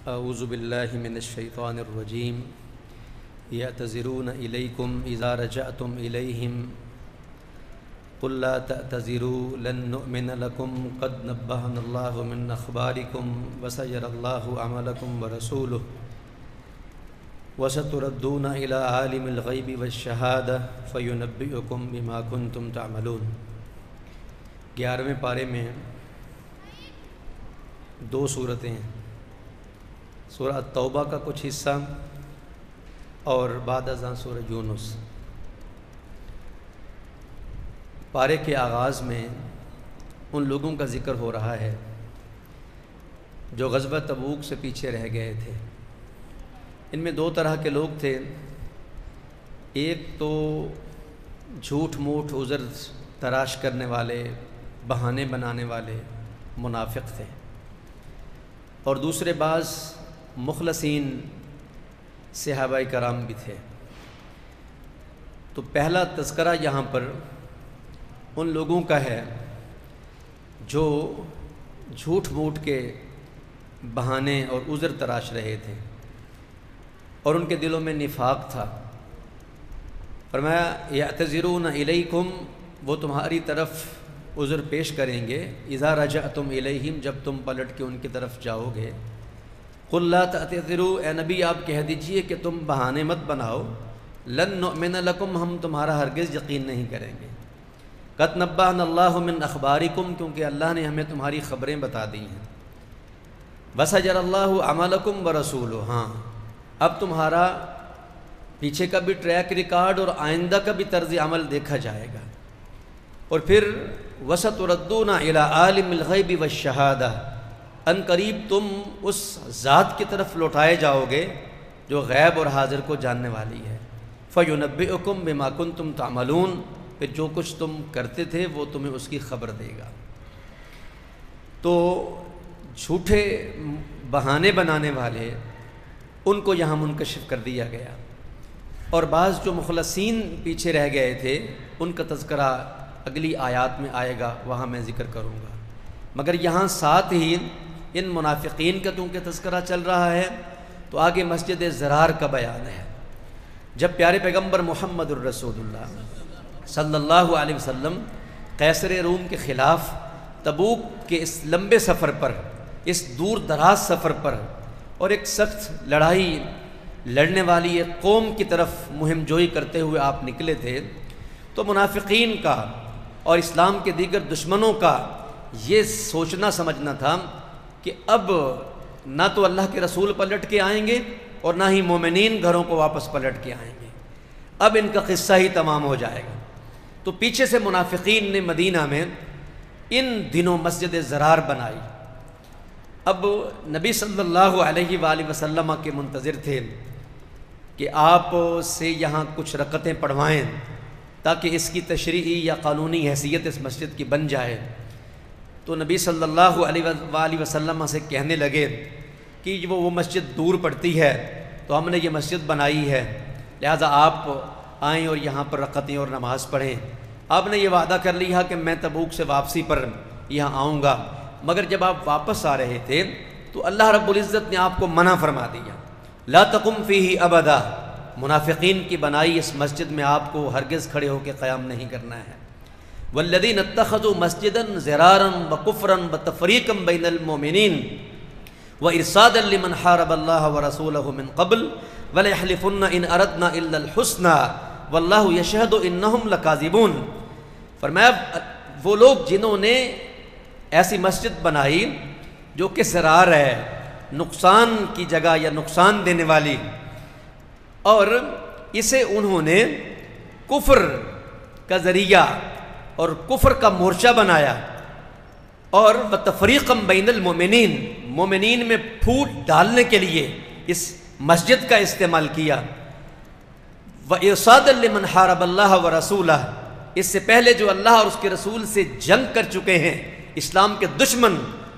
اعوذ باللہ من الشیطان الرجیم یعتذرون الیکم اذا رجعتم الیہم قل لا تعتذروا لن نؤمن لکم قد نبہنا اللہ من اخبارکم وسیری اللہ عملکم ورسولہ وستردون الی عالم الغیب والشہادہ فینبئکم بما کنتم تعملون۔ 11ویں پارے میں دو صورتیں ہیں، سورہ التوبہ کا کچھ حصہ اور بعد ازاں سورہ یونس۔ پارے کے آغاز میں ان لوگوں کا ذکر ہو رہا ہے جو غزوہ تبوک سے پیچھے رہ گئے تھے۔ ان میں دو طرح کے لوگ تھے، ایک تو جھوٹ موٹ عذر تراش کرنے والے، بہانے بنانے والے منافق تھے، اور دوسرے بعض مخلصین صحابہ کرام بھی تھے۔ تو پہلا تذکرہ یہاں پر ان لوگوں کا ہے جو جھوٹ موٹ کے بہانے اور عذر تراش رہے تھے اور ان کے دلوں میں نفاق تھا۔ فرمایا یعتذرون الیکم، وہ تمہاری طرف عذر پیش کریں گے، اذا رجعتم الیہم، جب تم پلٹ کے ان کی طرف جاؤ گے۔ قل لا تعتذروا، اے نبی آپ کہہ دیجئے کہ تم بہانے مت بناؤ، لن نؤمن لکم، ہم تمہارا ہرگز یقین نہیں کریں گے، قد نبأنا اللہ من اخبارکم، کیونکہ اللہ نے ہمیں تمہاری خبریں بتا دی ہیں، وسیری اللہ عملکم ورسولہ، ہاں اب تمہارا پیچھے کا بھی ٹریک ریکارڈ اور آئندہ کا بھی طرز عمل دیکھا جائے گا، اور پھر وستردون الی عالم الغیب والشہادہ، ان قریب تم اس ذات کی طرف لوٹائے جاؤ گے جو غیب اور حاضر کو جاننے والی ہے، فینبئکم بما کنتم تعملون، پھر جو کچھ تم کرتے تھے وہ تمہیں اس کی خبر دے گا۔ تو جھوٹے بہانے بنانے والے ان کو یہاں منکشف کر دیا گیا، اور بعض جو مخلصین پیچھے رہ گئے تھے ان کا تذکرہ اگلی آیات میں آئے گا، وہاں میں ذکر کروں گا۔ مگر یہاں ساتھ ہی ان منافقین کا کیونکہ تذکرہ چل رہا ہے تو آگے مسجد ضرار کا بیان ہے۔ جب پیارے پیغمبر محمد الرسول اللہ صلی اللہ علیہ وسلم قیصر روم کے خلاف تبوک کے اس لمبے سفر پر، اس دور دراز سفر پر، اور ایک سخت لڑائی لڑنے والی ایک قوم کی طرف مہم جوئی کرتے ہوئے آپ نکلے تھے، تو منافقین کا اور اسلام کے دیگر دشمنوں کا یہ سوچنا سمجھنا تھا کہ اب نہ تو اللہ کے رسول پلٹ کے آئیں گے اور نہ ہی مومنین گھروں کو واپس پلٹ کے آئیں گے، اب ان کا قصہ ہی تمام ہو جائے گا۔ تو پیچھے سے منافقین نے مدینہ میں ان دنوں مسجد ضرار بنائی۔ اب نبی صلی اللہ علیہ وآلہ وسلم کے منتظر تھے کہ آپ سے یہاں کچھ رکعتیں پڑھوائیں تاکہ اس کی تشریعی یا قانونی حیثیت اس مسجد کی بن جائے۔ تو نبی صلی اللہ علیہ وآلہ وسلم سے کہنے لگے کہ وہ مسجد دور پڑتی ہے تو ہم نے یہ مسجد بنائی ہے، لہذا آپ آئیں اور یہاں پر رکعتیں اور نماز پڑھیں۔ آپ نے یہ وعدہ کر لیا کہ میں تبوک سے واپسی پر یہاں آؤں گا، مگر جب آپ واپس آ رہے تھے تو اللہ رب العزت نے آپ کو منع فرما دیا، لا تقم فیہ ابدا، منافقین کی بنائی اس مسجد میں آپ کو ہرگز کھڑے ہو کے قیام نہیں کرنا ہے۔ والذین اتخذوا مسجدا ضرارا وکفرا وتفریقا بین المؤمنین وارصادا لمن حارب اللہ ورسولہ من قبل ولیحلفن ان اردنا الا الحسنى واللہ یشہد انہم لکاذبون۔ فرمایا وہ لوگ جنہوں نے ایسی مسجد بنائی جو کہ ضرار ہے، نقصان کی جگہ یا نقصان دینے والی، اور اسے انہوں نے کفر کا ذریعہ اور کفر کا مورچہ بنایا، اور وتفریقا بین المؤمنین، مومنین میں پھوٹ ڈالنے کے لیے اس مسجد کا استعمال کیا، وإرصادا لمن حارب اللہ ورسولہ، اس سے پہلے جو اللہ اور اس کے رسول سے جنگ کر چکے ہیں اسلام کے دشمن،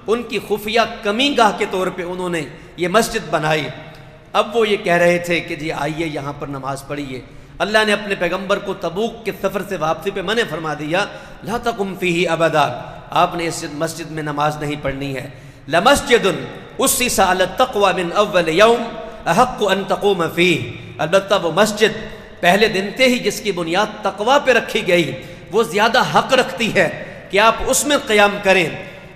ان کی خفیہ کمی گاہ کے طور پہ انہوں نے یہ مسجد بنائی۔ اب وہ یہ کہہ رہے تھے کہ جی آئیے یہاں پر نماز پڑھیے۔ اللہ نے اپنے پیغمبر کو تبوک کے سفر سے واپسی پہ منع فرما دیا، لا تقم فیہ ابدا، آپ نے اس مسجد میں نماز نہیں پڑھنی ہے۔ لمسجد، اسس علی التقوی من اول یوم احق ان تقوم فیہ، البتہ وہ مسجد پہلے دن سے ہی جس کی بنیاد تقوی پہ رکھی گئی وہ زیادہ حق رکھتی ہے کہ آپ اس میں قیام کریں۔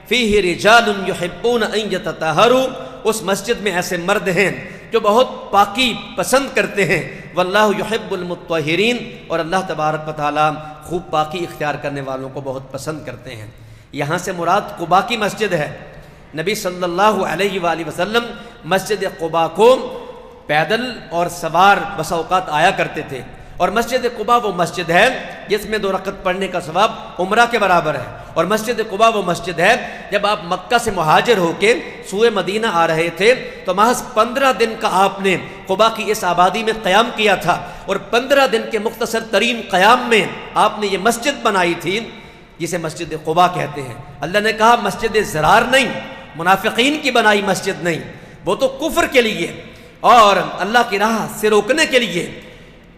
فیہ رجال یحبون ان یتطہروا، اس مسجد میں ایسے مرد ہیں جو بہت پاکی پسند کرتے ہیں، واللہ یحب المطہرین، اور اللہ تبارک و تعالیٰ خوب پاکی اختیار کرنے والوں کو بہت پسند کرتے ہیں۔ یہاں سے مراد قباء کی مسجد ہے۔ نبی صلی اللہ علیہ وآلہ وسلم مسجد قباء کو پیدل اور سوار بسا اوقات آیا کرتے تھے، اور مسجد قباء وہ مسجد ہے جس میں 2 رکعت پڑھنے کا ثواب عمرہ کے برابر ہے، اور مسجد قباء وہ مسجد ہے جب آپ مکہ سے مہاجر ہو کے سوئے مدینہ آ رہے تھے تو محض 15 دن کا آپ نے قباء کی اس آبادی میں قیام کیا تھا، اور 15 دن کے مختصر ترین قیام میں آپ نے یہ مسجد بنائی تھی جسے مسجد قباء کہتے ہیں۔ اللہ نے کہا مسجد زرار نہیں، منافقین کی بنائی مسجد نہیں، وہ تو کفر کے لیے اور اللہ کی راہ سے روکنے کے لیے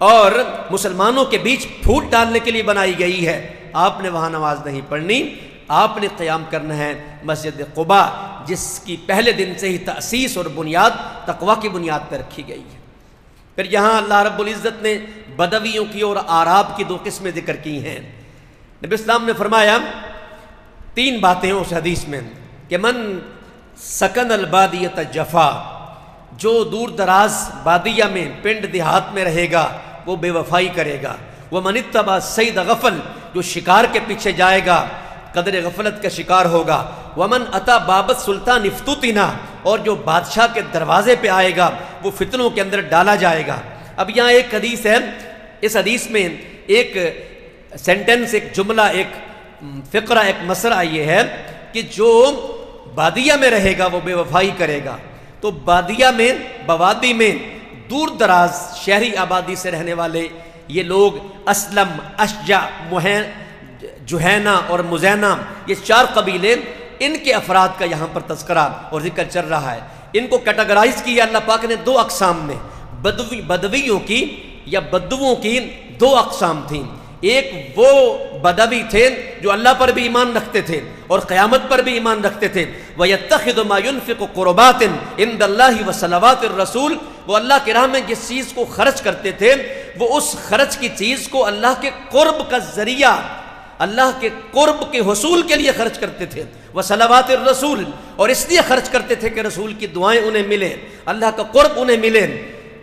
اور مسلمانوں کے بیچ پھوٹ ڈالنے کے لیے بنائی گئی ہے۔ آپ نے وہاں نماز نہیں پڑھنی، آپ نے قیام کرنا ہے مسجد قباء جس کی پہلے دن سے ہی تأسیس اور بنیاد تقوی کی بنیاد پر رکھی گئی ہے۔ پھر یہاں اللہ رب العزت نے بدویوں کی اور اعراب کی 2 قسمیں ذکر کی ہیں۔ نبی اسلام نے فرمایا 3 باتیں اس حدیث میں کہ من سکن البادیۃ جفا، جو دور دراز بادیہ میں پنڈ دیہات میں رہے گا وہ بے وفائی کرے گا، ومن اتبع صید غفل، جو شکار کے پیچھے جائے گا قدر غفلت کا شکار ہوگا، ومن اتی باب السلطان افتتنا، اور جو بادشاہ کے دروازے پہ آئے گا وہ فتنوں کے اندر ڈالا جائے گا۔ اب یہاں ایک حدیث ہے، اس حدیث میں ایک سینٹنس، ایک جملہ، ایک فقرہ، ایک مسئلہ یہ ہے کہ جو بادیہ میں رہے گا وہ بے وفائی کرے گا۔ تو بادیہ میں، بوادی میں دور دراز شہری آبادی سے رہنے والے یہ لوگ اسلم، اشجع، جہینہ اور مزینہ، یہ 4 قبیلے، ان کے افراد کا یہاں پر تذکرہ اور ذکر چل رہا ہے۔ ان کو کیٹاگرائز کیا اللہ پاک نے 2 اقسام میں، بدویوں کی یا بدوؤں کی 2 اقسام تھیں۔ ایک وہ بدوی تھے جو اللہ پر بھی ایمان رکھتے تھے اور قیامت پر بھی ایمان رکھتے تھے، وَيَتَّخِذُ مَا يُنْفِقُ قُرُبَاتٍ عِنْدَ اللَّهِ وَصَلَوَاتِ الرَّسُولِ، وہ اللہ کی راہ میں جس چیز کو خرچ کرتے تھے وہ اس خرچ کی چیز کو اللہ کے قرب کا ذریعہ، اللہ کے قرب کے حصول کے لیے خرچ کرتے تھے، وَصَلَوَاتِ الرَّسُولِ، اور اس لیے خرچ کرتے تھے کہ رسول کی دعائیں انہیں ملیں، اللہ کا قرب انہیں ملے۔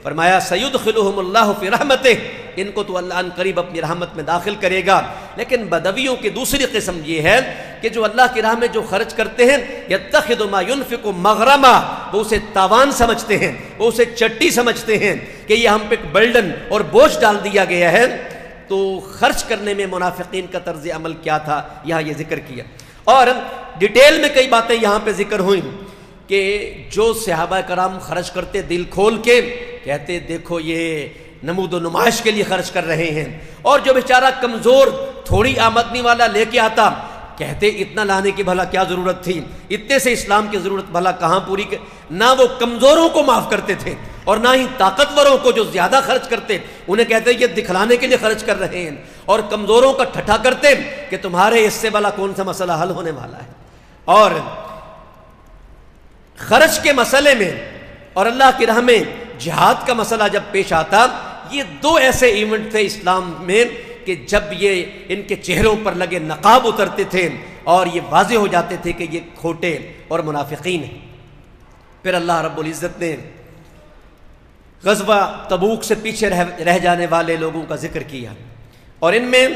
فرمایا سَيُدْخِلُهُمُ اللَّهُ فِي رَحْمَتِهِ، ان کو تو اللہ ان قریب اپنی رحمت میں داخل کرے گا۔ لیکن بدویوں کی دوسری قسم یہ ہے کہ جو اللہ کی راہ میں جو خرچ کرتے ہیں، يَتَّخِذُ مَا يُنْفِقُ مَغْرَمًا، وہ اسے تاوان سمجھتے ہیں، وہ اسے چٹی سمجھتے ہیں کہ یہ ہم پہ برڈن اور بوجھ ڈال دیا گیا ہے۔ تو خرچ کرنے میں منافقین کا طرز عمل کیا تھا یہاں یہ ذکر کیا، اور ڈیٹیل میں کئی باتیں یہاں پہ ذکر ہوئیں کہ جو صحابہ کرام خرچ کرتے دل کھول کے، کہتے دیکھو یہ نمود و نمائش کے لیے خرچ کر رہے ہیں، اور جو بیچارہ کمزور تھوڑی آمدنی والا لے کے آتا کہتے اتنا لانے کی بھلا کیا ضرورت تھی، اتنے سے اسلام کی ضرورت بھلا کہاں پوری نہ وہ کمزوروں کو معاف کرتے تھے اور نہ ہی طاقتوروں کو جو زیادہ خرچ کرتے انہیں کہتے یہ دکھلانے کے لیے خرچ کر رہے ہیں، اور کمزوروں کا ٹھٹھا کرتے کہ تمہارے اس سے بھلا کون سا مسئلہ حل ہونے والا ہے۔ اور خرچ کے مسئلے میں اور اللہ کی راہ میں جہاد کا مسئلہ جب پیش آتا، یہ 2 ایسے ایونٹ تھے اسلام میں کہ جب یہ ان کے چہروں پر لگے نقاب اترتے تھے اور یہ واضح ہو جاتے تھے کہ یہ کھوٹے اور منافقین ہیں۔ پھر اللہ رب العزت نے غزوہ تبوک سے پیچھے رہ جانے والے لوگوں کا ذکر کیا، اور ان میں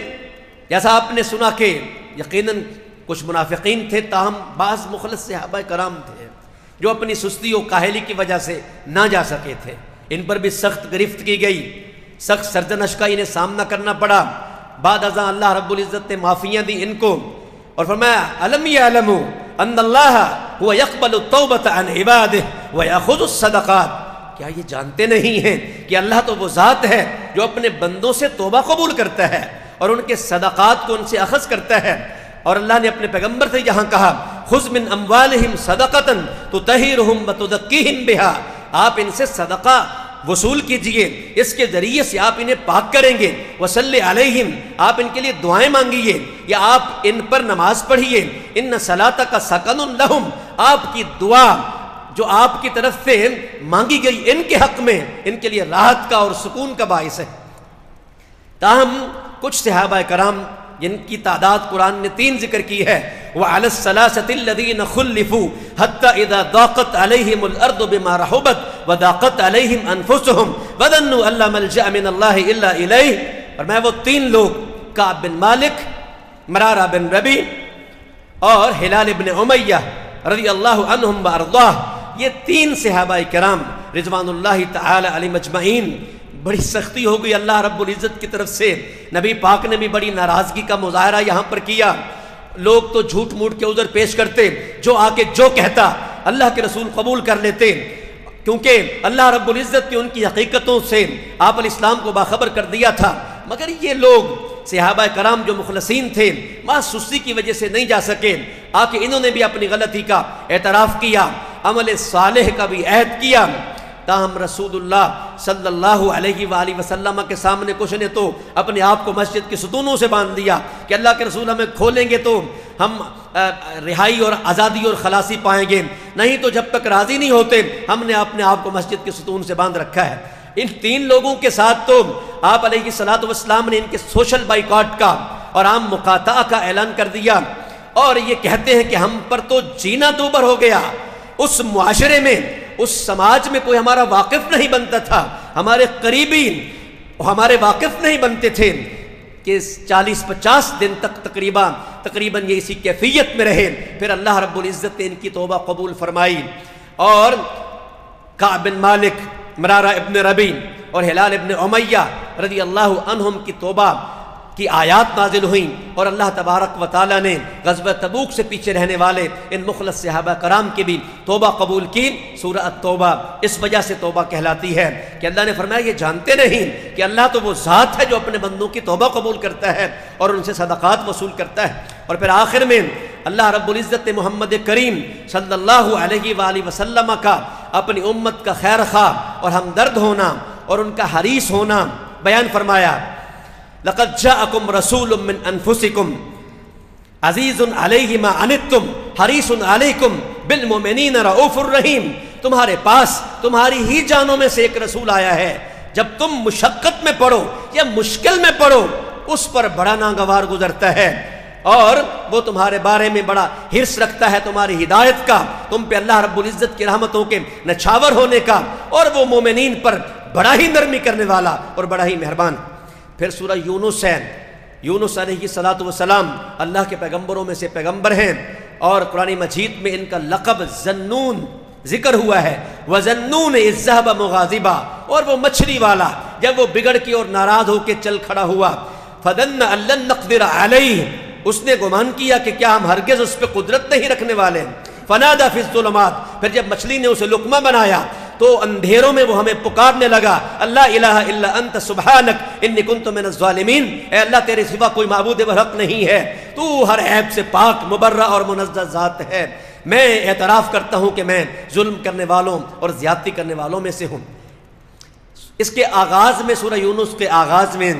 جیسا آپ نے سنا کہ یقیناً کچھ منافقین تھے، تاہم بعض مخلص صحابہ کرام تھے جو اپنی سستی و کاہلی کی وجہ سے نہ جا سکے تھے، ان پر بھی سخت گرفت کی گئی، سخت سرزنش کا انہیں سامنا کرنا پڑا۔ بعد ازاں اللہ رب العزت نے معافیاں دی ان کو، اور فرمایا الم یعلموا ان اللہ هو يقبل التوبة عن عباده ويأخذ الصدقات، کیا یہ جانتے نہیں ہیں کہ اللہ تو وہ ذات ہے جو اپنے بندوں سے توبہ قبول کرتا ہے اور ان کے صدقات کو ان سے اخذ کرتا ہے۔ اور اللہ نے اپنے پیغمبر سے یہاں کہا خذ من اموالہم صدقۃ تطہرہم وتزکیہم بہا، آپ ان سے صدقہ وصول کیجئے، اس کے ذریعے سے آپ انہیں پاک کریں گے، وصلی علیہم، آپ ان کے لیے دعائیں مانگیے یا آپ ان پر نماز پڑھیے، ان صلاتک سکن لہم، آپ کی دعا جو آپ کی طرف سے مانگی گئی ان کے حق میں ان کے لیے راحت کا اور سکون کا باعث ہے۔ تاہم کچھ صحابہ کرام جن کی تعداد قرآن نے 3 ذکر کی ہے، وَعَلَى الثَّلَاثَةِ الَّذِينَ خُلِّفُوا حَتَّى إِذَا ضَاقَتْ عَلَيْهِمُ الْأَرْضُ بِمَا رَحُبَتْ وَضَاقَتْ عَلَيْهِمْ أَنفُسُهُمْ وَظَنُّوا أَن لَّا مَلْجَأَ مِنَ اللَّهِ إِلَّا إِلَيْهِ۔ اور میں وہ 3 لوگ کعب بن مالک، مرارہ بن ربی اور ہلال ابن امیہ رضی اللہ عنہم وارضاہ، یہ 3 صحابہ کرام رضوان اللہ تعالی علیہم اجمعین، بڑی سختی ہو گئی اللہ رب العزت کی طرف سے، نبی پاک نے بھی بڑی ناراضگی کا مظاہرہ یہاں پر کیا۔ لوگ تو جھوٹ موٹ کے عذر پیش کرتے، جو آ کے جو کہتا اللہ کے رسول قبول کر لیتے، کیونکہ اللہ رب العزت نے ان کی حقیقتوں سے آپ الاسلام کو باخبر کر دیا تھا۔ مگر یہ لوگ صحابہ کرام جو مخلصین تھے، ماں سستی کی وجہ سے نہیں جا سکے، آ کے انہوں نے بھی اپنی غلطی کا اعتراف کیا، عمل صالح کا بھی عہد کیا۔ تاہم رسول اللہ صلی اللہ علیہ وآلہ وسلم کے سامنے کچھ نے تو اپنے آپ کو مسجد کے ستونوں سے باندھ دیا کہ اللہ کے رسول ہمیں کھولیں گے تو ہم رہائی اور آزادی اور خلاصی پائیں گے، نہیں تو جب تک راضی نہیں ہوتے ہم نے اپنے آپ کو مسجد کے ستون سے باندھ رکھا ہے۔ ان 3 لوگوں کے ساتھ تو آپ علیہ الصلوۃ والسلام نے ان کے سوشل بائیکاٹ کا اور عام مقاطعہ کا اعلان کر دیا، اور یہ کہتے ہیں کہ ہم پر تو جینا دوبر ہو گیا، اس معاشرے میں اس سماج میں کوئی ہمارا واقف نہیں بنتا تھا، ہمارے قریبی ہمارے واقف نہیں بنتے تھے، کہ 40-50 دن تک تقریباً یہ اسی کیفیت میں رہے۔ پھر اللہ رب العزت نے ان کی توبہ قبول فرمائی، اور کعب بن مالک، مرارہ ابن ربی اور ہلال ابن امیہ رضی اللہ عنہم کی توبہ کی آیات نازل ہوئیں، اور اللہ تبارک و تعالیٰ نے غزوہ تبوک سے پیچھے رہنے والے ان مخلص صحابہ کرام کی بھی توبہ قبول کی۔ سورہ التوبہ اس وجہ سے توبہ کہلاتی ہے کہ اللہ نے فرمایا یہ جانتے نہیں کہ اللہ تو وہ ذات ہے جو اپنے بندوں کی توبہ قبول کرتا ہے اور ان سے صدقات وصول کرتا ہے۔ اور پھر آخر میں اللہ رب العزت نے محمد کریم صلی اللہ علیہ وآلہ وسلم کا اپنی امت کا خیر خواہ اور ہمدرد ہونا اور ان کا حریص ہونا بیان فرمایا۔ لقد جاءکم رسول من انفسکم عزیز علیہ ما عنتم حریص علیکم بالمؤمنین رؤوف الرحیم۔ تمہارے پاس تمہاری ہی جانوں میں سے ایک رسول آیا ہے، جب تم مشقت میں پڑو یا مشکل میں پڑو اس پر بڑا ناگوار گزرتا ہے، اور وہ تمہارے بارے میں بڑا حرص رکھتا ہے تمہاری ہدایت کا، تم پہ اللہ رب العزت کی رحمتوں کے نچھاور ہونے کا، اور وہ مومنین پر بڑا ہی نرمی کرنے والا اور بڑا ہی مہربان۔ پھر سورہ یونس ہے، یونس علیہ الصلوۃ والسلام اللہ کے پیغمبروں میں سے پیغمبر ہیں، اور قرآن مجید میں ان کا لقب ذنون ذکر ہوا ہے، وَذَنُّونِ إِذْ ذَهَبَ مُغَاضِبًا، اور وہ مچھلی والا جب وہ بگڑ کے اور ناراض ہو کے چل کھڑا ہوا، فَظَنَّ أَن لَّن نَّقْدِرَ عَلَيْهِ، اس نے گمان کیا کہ کیا ہم ہرگز اس پہ قدرت نہیں رکھنے والے، فَنَادَى فِي الظُّلُمَاتِ، پھر جب مچھلی نے اسے لقمہ بنایا تو اندھیروں میں وہ ہمیں پکارنے لگا، اللہ الہ الا انت سبحانک انی کنت من الظالمین، اے اللہ تیرے سوا کوئی معبود برحق نہیں ہے، تو ہر عیب سے پاک مبرہ اور منزہ ذات ہے، میں اعتراف کرتا ہوں کہ میں ظلم کرنے والوں اور زیادتی کرنے والوں میں سے ہوں۔ اس کے آغاز میں سورہ یونس کے آغاز میں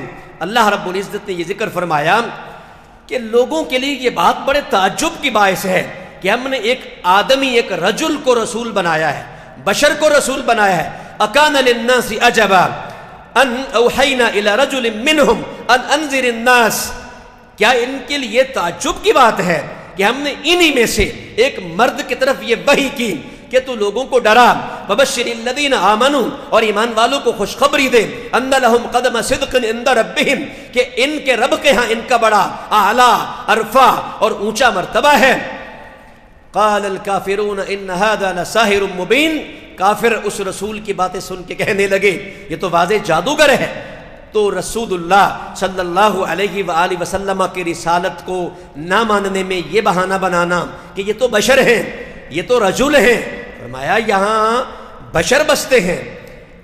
اللہ رب العزت نے یہ ذکر فرمایا کہ لوگوں کے لیے یہ بات بڑے تعجب کی باعث ہے کہ ہم نے ایک آدمی، ایک رجل کو رسول بنایا ہے، بشر کو رسول بنایا ہے۔ اکان للناس عجبا ان اوحینا الی رجل منہم ان انذر الناس، کیا ان کے لیے تعجب کی بات ہے کہ ہم نے انہی میں سے ایک مرد کی طرف یہ وحی کی کہ تو لوگوں کو ڈرا، فبشر الذین آمنوا، اور ایمان والوں کو خوشخبری دے، ان لہم قدم صدق عند ربہم، کہ ان کے رب کے ہاں ان کا بڑا اعلیٰ عرفہ اور اونچا مرتبہ ہے۔ قال الکافرون ان هذا لساحر مبین، کافر اس رسول کی باتیں سن کے کہنے لگے یہ تو واضح جادوگر ہے۔ تو رسول اللہ صلی اللہ علیہ وآلہ وسلم کی رسالت کو نہ ماننے میں یہ بہانہ بنانا کہ یہ تو بشر ہیں، یہ تو رجل ہیں، فرمایا یہاں بشر بستے ہیں،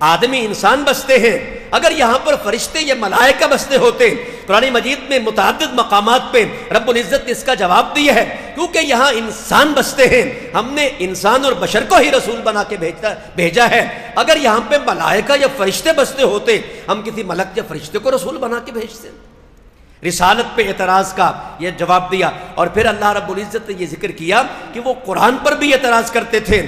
آدمی انسان بستے ہیں، اگر یہاں پر فرشتے یا ملائکہ بستے ہوتے، قرآن مجید میں متعدد مقامات پہ رب العزت نے اس کا جواب دیا ہے، کیونکہ یہاں انسان بستے ہیں، ہم نے انسان اور بشر کو ہی رسول بنا کے بھیجا ہے، اگر یہاں پہ ملائکہ یا فرشتے بستے ہوتے ہم کسی ملک یا فرشتے کو رسول بنا کے بھیجتے۔ رسالت پہ اعتراض کا یہ جواب دیا، اور پھر اللہ رب العزت نے یہ ذکر کیا کہ وہ قرآن پر بھی اعتراض کرتے تھے،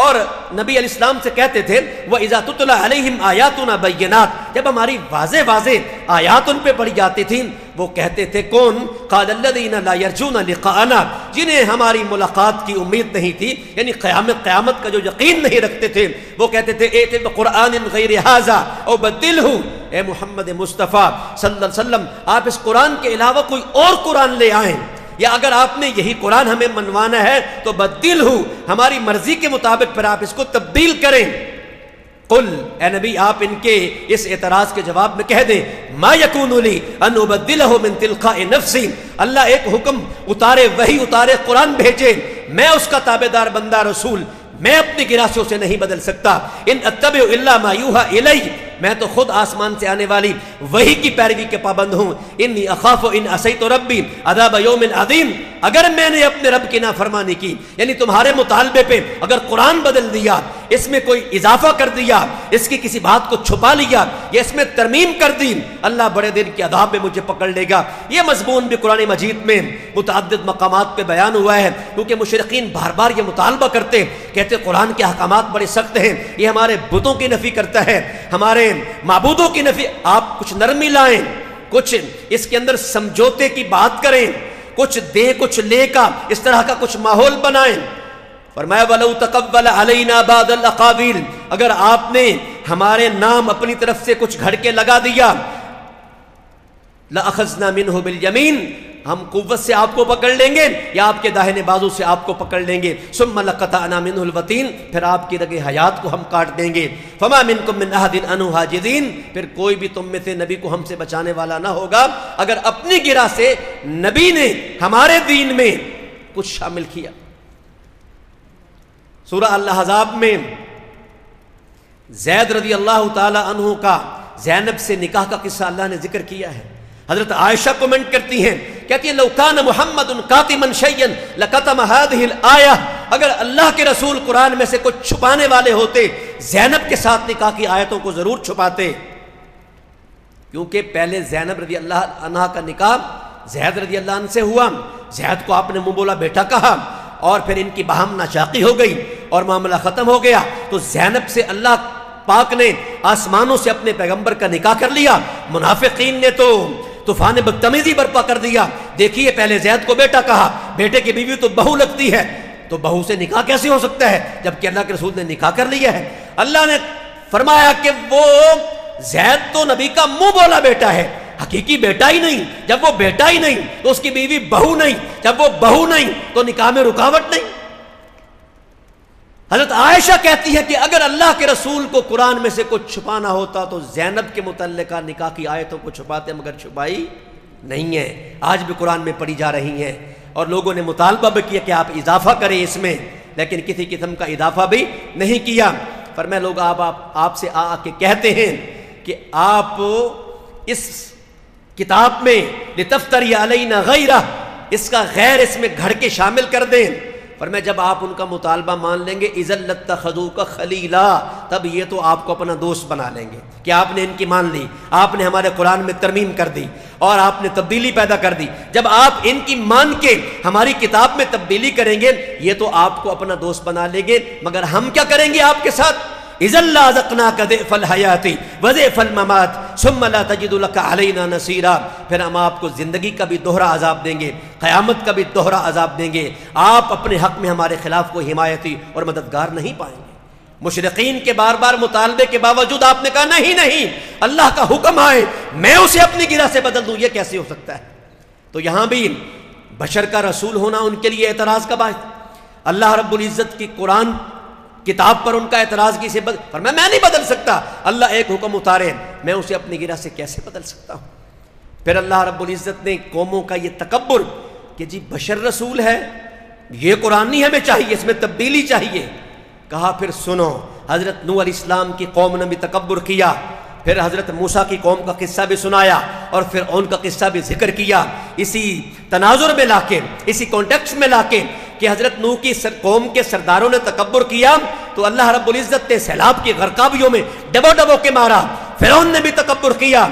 اور نبی علیہ السلام سے کہتے تھے وَإِذَا تُتْلَى عَلَيْهِمْ آيَاتُنَا بَيِّنَاتٍ، جب ہماری واضح واضح آیات ان پہ پڑھی جاتی تھیں وہ کہتے تھے کون؟ قَالَ الَّذِينَ لَا يَرْجُونَ لِقَاءَنَا، جنہیں ہماری ملاقات کی امید نہیں تھی، یعنی قیامت کا جو یقین نہیں رکھتے تھے، وہ کہتے تھے اِئْتِ بِقُرْآنٍ غَيْرِ هَٰذَا أَوْ بَدِّلْهُ، اے محمد مصطفیٰ صلی اللہ علیہ وسلم آپ اس قرآن کے علاوہ کوئی اور قرآن لے آئیں، یا اگر آپ نے یہی قرآن ہمیں منوانا ہے تو بدل ہو، ہماری مرضی کے مطابق پھر آپ اس کو تبدیل کریں۔ قل، اے نبی آپ ان کے اس اعتراض کے جواب میں کہہ دیں ما یکون لی ان ابدلہ من تلقاء نفسی، اللہ ایک حکم اتارے، وہی اتارے، قرآن بھیجے، میں اس کا تابعدار بندہ رسول، میں اپنی گرہ سے اسے نہیں بدل سکتا۔ ان اتبع الا ما یوحی الی، میں تو خود آسمان سے آنے والی وہی کی پیروی کے پابند ہوں۔ انی اخاف ان عصیت ربی عذاب یوم عظیم، اگر میں نے اپنے رب کی نافرمانی کی، یعنی تمہارے مطالبے پہ اگر قرآن بدل دیا، اس میں کوئی اضافہ کر دیا، اس کی کسی بات کو چھپا لیا یا اس میں ترمیم کر دی، اللہ بڑے دن کے عذاب میں مجھے پکڑ لے گا۔ یہ مضمون بھی قرآن مجید میں متعدد مقامات پہ بیان ہوا ہے، کیونکہ مشرقین بار بار یہ مطالبہ کرتے، کہتے قرآن کے احکامات بڑے سخت ہیں، یہ ہمارے بتوں کی نفی کرتا ہے، ہمارے معبودوں کی نفی، آپ کچھ نرمی لائیں، کچھ اس کے اندر سمجھوتے کی بات کریں، کچھ دے کچھ لے کا اس طرح کا کچھ ماحول بنائیں۔ فرمایا وَلَوْ تَقَبَّلَ عَلَيْنَا بَعْضَ الْأَقَاوِيلِ، اگر آپ نے ہمارے نام اپنی طرف سے کچھ گھڑ کے لگا دیا، لَأَخَذْنَا مِنْهُ بِالْيَمِينِ، ہم قوت سے آپ کو پکڑ لیں گے یا آپ کے داہنے بازو سے آپ کو پکڑ لیں گے، ثُمَّ لَقَطَعْنَا مِنْهُ الْوَتِينَ، پھر آپ کی رگ حیات کو ہم کاٹ دیں گے، فَمَا مِنْكُم مِّنْ أَحَدٍ عَنْهُ حَاجِزِينَ، پھر کوئی بھی تم میں سے نبی کو ہم سے بچانے والا نہ ہوگا اگر اپنی گرہ سے نبی نے ہمارے دین میں کچھ شامل کیا۔ سورہ الاحزاب میں زید رضی اللہ تعالی عنہ کا زینب سے نکاح کا قصہ اللہ نے ذکر کیا ہے۔ حضرت عائشہ کمنٹ کرتی ہیں، کہتی ہیں لو کان محمد کاتما شیئا لکتم هذه الآیہ، اگر اللہ کے رسول قرآن میں سے کچھ چھپانے والے ہوتے زینب کے ساتھ نکاح کی آیتوں کو ضرور چھپاتے، کیونکہ پہلے زینب رضی اللہ عنہ کا نکاح زید رضی اللہ عنہ سے ہوا، زید کو آپ نے منہ بولا بیٹا کہا، اور پھر ان کی باہم ناچاقی ہو گئی اور معاملہ ختم ہو گیا، تو زینب سے اللہ پاک نے آسمانوں سے اپنے پیغمبر کا نکاح کر لیا۔ منافقین نے تو طوفان بدتمیزی برپا کر دیا، دیکھیے پہلے زید کو بیٹا کہا، بیٹے کی بیوی تو بہو لگتی ہے، تو بہو سے نکاح کیسے ہو سکتا ہے جبکہ اللہ کے رسول نے نکاح کر لیا ہے۔ اللہ نے فرمایا کہ وہ زید تو نبی کا منہ بولا بیٹا ہے، حقیقی بیٹا ہی نہیں، جب وہ بیٹا ہی نہیں تو اس کی بیوی بہو نہیں، جب وہ بہو نہیں تو نکاح میں رکاوٹ نہیں۔ حضرت عائشہ کہتی ہے کہ اگر اللہ کے رسول کو قرآن میں سے کچھ چھپانا ہوتا تو زینب کے متعلقہ نکاح کی آیتوں کو چھپاتے، مگر چھپائی نہیں ہے، آج بھی قرآن میں پڑھی جا رہی ہیں، اور لوگوں نے مطالبہ بھی کیا کہ آپ اضافہ کریں اس میں، لیکن کسی قسم کا اضافہ بھی نہیں کیا۔ فرمایا لوگ آپ سے آ کے کہتے ہیں کہ آپ اس کتاب میں لتفتری علینا غیرہ، اس کا غیر اس میں گھڑ کے شامل کر دیں۔ فرمایا جب آپ ان کا مطالبہ مان لیں گے اذا لاتخذوک خلیلا، تب یہ تو آپ کو اپنا دوست بنا لیں گے کہ آپ نے ان کی مان لی، آپ نے ہمارے قرآن میں ترمیم کر دی اور آپ نے تبدیلی پیدا کر دی۔ جب آپ ان کی مان کے ہماری کتاب میں تبدیلی کریں گے یہ تو آپ کو اپنا دوست بنا لیں گے، مگر ہم کیا کریں گے آپ کے ساتھ؟ اذا لازقناک ضعف الحیات وضعف الممات ثم لا تجد لك علینا نصیرا، پھر ہم آپ کو زندگی کا بھی دوہرا عذاب دیں گے، قیامت کا بھی دوہرا عذاب دیں گے، آپ اپنے حق میں ہمارے خلاف کوئی حمایتی اور مددگار نہیں پائیں گے۔ مشرقین کے بار بار مطالبے کے باوجود آپ نے کہا نہیں نہیں، اللہ کا حکم آئے میں اسے اپنی گرہ سے بدل دوں، یہ کیسے ہو سکتا ہے؟ تو یہاں بھی بشر کا رسول ہونا ان کے لیے اعتراض کا باعث، اللہ رب العزت کی قرآن کتاب پر ان کا اعتراض کی سے فرمایا میں نہیں بدل سکتا، اللہ ایک حکم اتارے میں اسے اپنی گرہ سے کیسے بدل سکتا ہوں؟ پھر اللہ رب العزت نے قوموں کا یہ تکبر کہ جی بشر رسول ہے، یہ قرآن نہیں ہمیں چاہیے، اس میں تبدیلی چاہیے، کہا پھر سنو، حضرت نوح علیہ السلام کی قوم نے بھی تکبر کیا، پھر حضرت موسیٰ کی قوم کا قصہ بھی سنایا اور فرعون کا قصہ بھی ذکر کیا، اسی تناظر میں لا کے، اسی کانٹیکسٹ میں لا کے کہ حضرت نوح کی قوم کے سرداروں نے تکبر کیا تو اللہ رب العزت نے سیلاب کی غرقابیوں میں ڈبو ڈبو کے مارا، فرعون نے بھی تکبر کیا،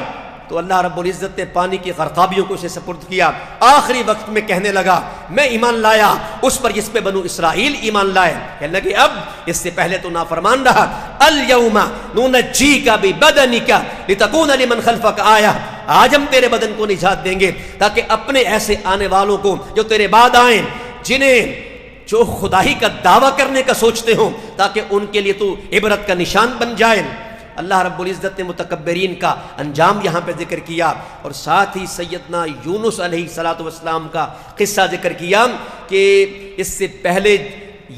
تو اللہ رب العزت نے پانی کی غرقابیوں کو اسے سپرد کیا. آخری وقت میں کہنے لگا میں ایمان لایا اس پر جس پہ بنو اسرائیل ایمان لائے. کہنے لگے اب اس سے پہلے تو نافرمان رہا. الیوم ننجیک ببدنک لتکون لمن خلفک آیہ، آج ہم تیرے بدن کو نجات دیں گے تاکہ اپنے ایسے آنے والوں کو جو تیرے بعد آئیں، جنہیں جو خدائی کا دعویٰ کرنے کا سوچتے ہوں، تاکہ ان کے لیے تو عبرت کا نشان بن جائے. اللہ رب العزت نے متکبرین کا انجام یہاں پہ ذکر کیا، اور ساتھ ہی سیدنا یونس علیہ السلام کا قصہ ذکر کیا کہ اس سے پہلے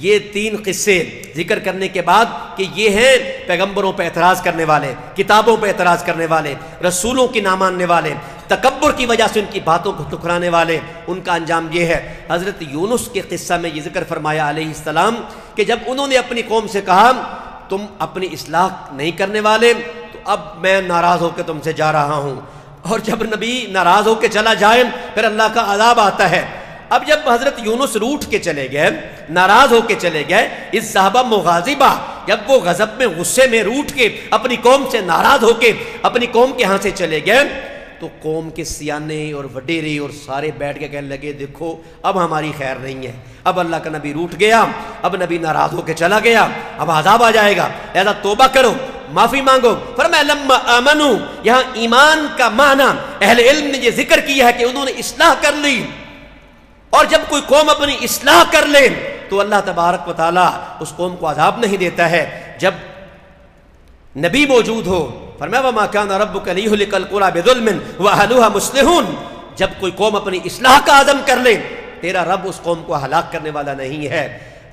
یہ 3 قصے ذکر کرنے کے بعد کہ یہ ہیں پیغمبروں پہ اعتراض کرنے والے، کتابوں پہ اعتراض کرنے والے، رسولوں کی نہ ماننے والے، تکبر کی وجہ سے ان کی باتوں کو ٹکرانے والے، ان کا انجام یہ ہے. حضرت یونس کے قصہ میں یہ ذکر فرمایا علیہ السلام کہ جب انہوں نے اپنی قوم سے کہا تم اپنی اصلاح نہیں کرنے والے تو اب میں ناراض ہو کے تم سے جا رہا ہوں. اور جب نبی ناراض ہو کے چلا جائے پھر اللہ کا عذاب آتا ہے. اب جب حضرت یونس روٹھ کے چلے گئے، ناراض ہو کے چلے گئے، اس صحابہ مغاضبہ، جب وہ غضب میں غصے میں روٹھ کے اپنی قوم سے ناراض ہو کے اپنی قوم کے ہاں سے چلے گئے، تو قوم کے سیانے اور وڈیرے اور سارے بیٹھ کے کہنے لگے دیکھو اب ہماری خیر نہیں ہے، اب اللہ کا نبی روٹھ گیا، اب نبی ناراض ہو کے چلا گیا، اب عذاب آ جائے گا، لہذا توبہ کرو، معافی مانگو. فرمایا لما آمنو، یہاں ایمان کا معنی اہل علم نے یہ ذکر کیا ہے کہ انہوں نے اصلاح کر لی. اور جب کوئی قوم اپنی اصلاح کر لے تو اللہ تبارک و تعالیٰ اس قوم کو عذاب نہیں دیتا ہے جب نبی موجود ہو. فرمایا وما کان ربک لیہلک القری بظلم واہلھا مصلحون، جب کوئی قوم اپنی اصلاح کا عزم کر لے تیرا رب اس قوم کو ہلاک کرنے والا نہیں ہے.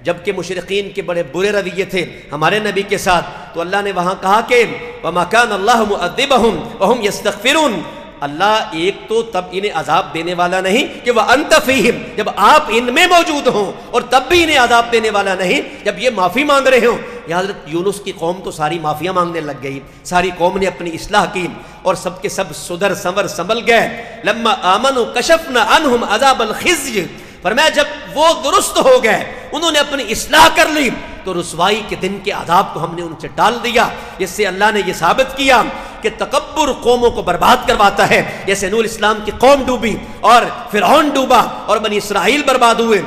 جبکہ مشرقین کے بڑے برے رویے تھے ہمارے نبی کے ساتھ، تو اللہ نے وہاں کہا کہ وما کان اللہ معذبہم وہم یستغفرون، اللہ ایک تو تب انہیں عذاب دینے والا نہیں کہ وہ انت فیہم، جب آپ ان میں موجود ہوں، اور تب بھی انہیں عذاب دینے والا نہیں جب یہ معافی مانگ رہے ہوں. یہ حضرت یونس کی قوم تو ساری معافیاں مانگنے لگ گئی، ساری قوم نے اپنی اصلاح کی اور سب کے سب سدھر سنور سنبھل گئے. لما آمنوا کشفنا عنہم عذاب الخزي، فرمایا جب وہ درست ہو گئے، انہوں نے اپنی اصلاح کر لی، تو رسوائی کے دن کے عذاب کو ہم نے ان سے ٹال دیا. اس سے اللہ نے یہ ثابت کیا کہ تکبر قوموں کو برباد کرواتا ہے. جیسے نوح علیہ السلام کی قوم ڈوبی اور فرعون ڈوبا اور بنی اسرائیل برباد ہوئے.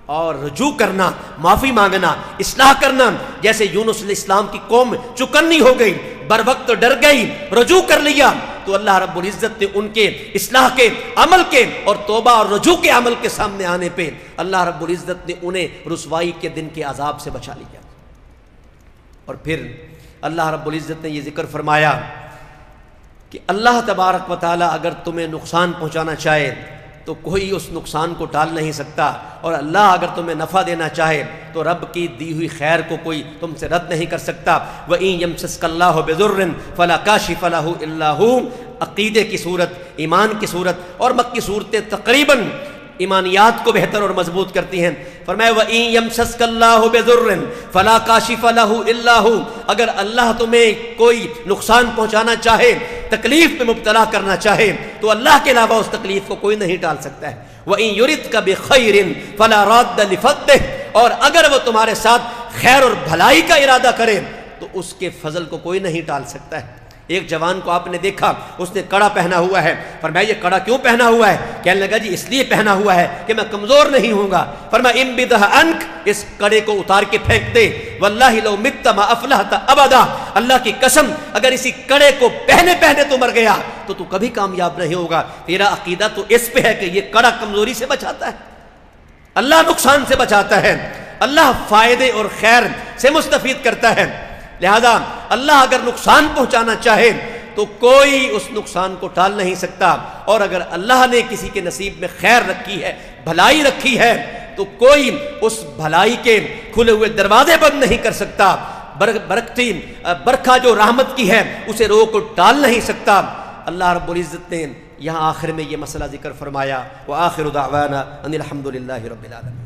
اور رجوع کرنا، معافی مانگنا، اصلاح کرنا، جیسے یونس علیہ السلام کی قوم چکنی ہو گئی، بر وقت ڈر گئی، رجوع کر لیا، تو اللہ رب العزت نے ان کے اصلاح کے عمل کے اور توبہ اور رجوع کے عمل کے سامنے آنے پہ اللہ رب العزت نے انہیں رسوائی کے دن کے عذاب سے بچا لیا. اور پھر اللہ رب العزت نے یہ ذکر فرمایا کہ اللہ تبارک و تعالیٰ اگر تمہیں نقصان پہنچانا چاہے تو کوئی اس نقصان کو ٹال نہیں سکتا، اور اللہ اگر تمہیں نفع دینا چاہے تو رب کی دی ہوئی خیر کو کوئی تم سے رد نہیں کر سکتا. وَإِن يَمْسَسْكَ اللَّهُ بِضُرٍّ فَلَا كَاشِفَ لَهُ إِلَّا هُوَ، عقیدے کی صورت، ایمان کی صورت اور مکی صورتیں تقریباً ایمانیات کو بہتر اور مضبوط کرتی ہیں. فرمایا وَإِن يَمْسَسْكَ اللَّهُ بِضُرٍّ فَلَا كَاشِفَ لَهُ إِلَّا هُوَ، اگر اللہ تمہیں کوئی نقصان پہنچانا چاہے، تکلیف میں مبتلا کرنا چاہے، تو اللہ کے علاوہ اس تکلیف کو کوئی نہیں ٹال سکتا ہے. وَإِن يُرِدْكَ بِخَيْرٍ فَلَا رَادَّ لِفَضْلِهِ، اور اگر وہ تمہارے ساتھ خیر اور بھلائی کا ارادہ کرے تو اس کے فضل کو کوئی نہیں ٹال سکتا ہے. ایک جوان کو آپ نے دیکھا، اس نے کڑا پہنا ہوا ہے. فرمایا یہ کڑا کیوں پہنا ہوا ہے؟ کہنے لگا جی اس لیے پہنا ہوا ہے کہ میں کمزور نہیں ہوں گا. فرمایا انبذہ عنک، اس کڑے کو اتار کے پھینک دے. واللہ لو مت ما افلحت ابدا، اللہ کی قسم اگر اسی کڑے کو پہنے پہنے تو مر گیا تو کبھی کامیاب نہیں ہوگا. تیرا عقیدہ تو اس پہ ہے کہ یہ کڑا کمزوری سے بچاتا ہے، اللہ نقصان سے بچاتا ہے، اللہ فائدے اور خیر سے مستفید کرتا ہے. لہذا اللہ اگر نقصان پہنچانا چاہے تو کوئی اس نقصان کو ٹال نہیں سکتا، اور اگر اللہ نے کسی کے نصیب میں خیر رکھی ہے، بھلائی رکھی ہے، تو کوئی اس بھلائی کے کھلے ہوئے دروازے بند نہیں کر سکتا. برکتی برکھا جو رحمت کی ہے اسے روک ٹال نہیں سکتا. اللہ رب العزت نے یہاں آخر میں یہ مسئلہ ذکر فرمایا. وآخر دعوانا ان الحمد للہ رب العالمین.